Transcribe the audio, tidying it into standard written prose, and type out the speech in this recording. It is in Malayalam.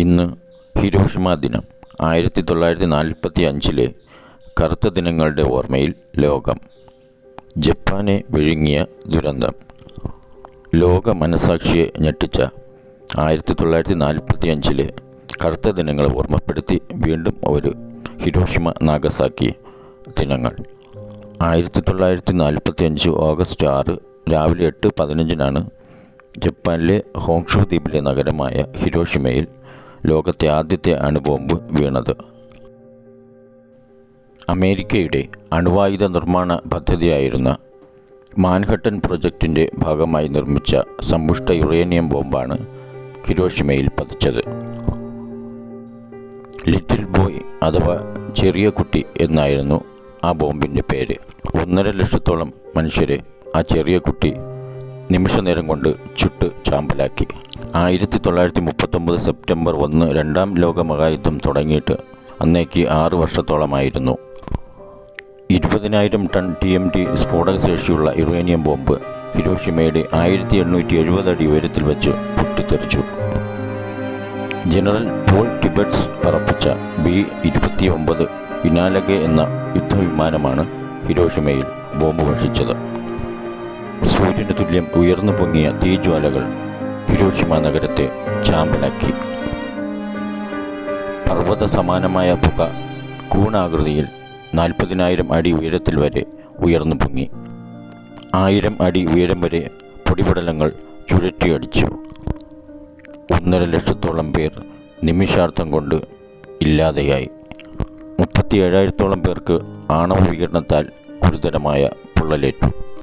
ഇന്ന് ഹിരോഷിമ ദിനം. 1945 കറുത്ത ദിനങ്ങളുടെ ഓർമ്മയിൽ ലോകം. ജപ്പാനെ വിഴുങ്ങിയ ദുരന്തം ലോക മനസാക്ഷിയെ ഞെട്ടിച്ച 1945 കറുത്ത ദിനങ്ങളെ ഓർമ്മപ്പെടുത്തി വീണ്ടും ഒരു ഹിരോഷിമ നാഗസാക്കി ദിനങ്ങൾ. 1945 ഓഗസ്റ്റ് 6 രാവിലെ 8:15 ജപ്പാനിലെ ഹോങ്ഷു ദ്വീപിലെ നഗരമായ ഹിരോഷിമയിൽ ലോകത്തെ ആദ്യത്തെ അണുബോംബ് വീണത്. അമേരിക്കയുടെ അണുവായുധ നിർമ്മാണ പദ്ധതിയായിരുന്ന മാൻഹട്ടൻ പ്രൊജക്റ്റിൻ്റെ ഭാഗമായി നിർമ്മിച്ച സമ്പുഷ്ട യുറേനിയം ബോംബാണ് ഹിരോഷിമയിൽ പതിച്ചത്. ലിറ്റിൽ ബോയ് അഥവാ ചെറിയ കുട്ടി എന്നായിരുന്നു ആ ബോംബിൻ്റെ പേര്. 1.5 ലക്ഷത്തോളം മനുഷ്യരെ ആ ചെറിയ കുട്ടി നിമിഷനേരം കൊണ്ട് ചുട്ട് ചാമ്പലാക്കി. 1939 സെപ്റ്റംബർ 1 രണ്ടാം ലോകമഹായുദ്ധം തുടങ്ങിയിട്ട് അന്നേക്ക് 6 വർഷത്തോളമായിരുന്നു. 20,000 ടൺ TNT സ്ഫോടകശേഷിയുള്ള യുറേനിയം ബോംബ് ഹിരോഷിമയുടെ 1870 അടി ഉയരത്തിൽ വെച്ച് പൊട്ടിത്തെറിച്ചു. ജനറൽ പോൾ ടിബറ്റ്സ് പറപ്പിച്ച B-29 ഇനാലഗെ എന്ന യുദ്ധവിമാനമാണ് ഹിരോഷിമയിൽ ബോംബ് വർഷിച്ചത്. സൂര്യന് തുല്യം ഉയർന്നു പൊങ്ങിയ തീജ്വാലകൾ ഹിരോഷിമ നഗരത്തെ ചാമ്പലാക്കി. പർവ്വത സമാനമായ പുക കൂണാകൃതിയിൽ 40,000 അടി ഉയരത്തിൽ വരെ ഉയർന്നു പൊങ്ങി. 1000 അടി ഉയരം വരെ പൊടിപടലങ്ങൾ ചുഴറ്റിയടിച്ചു. 1.5 ലക്ഷത്തോളം പേർ നിമിഷാർത്ഥം കൊണ്ട് ഇല്ലാതെയായി. 37,000-ഓളം പേർക്ക് ആണവ വികിരണത്താൽ ഗുരുതരമായ പൊള്ളലേറ്റു.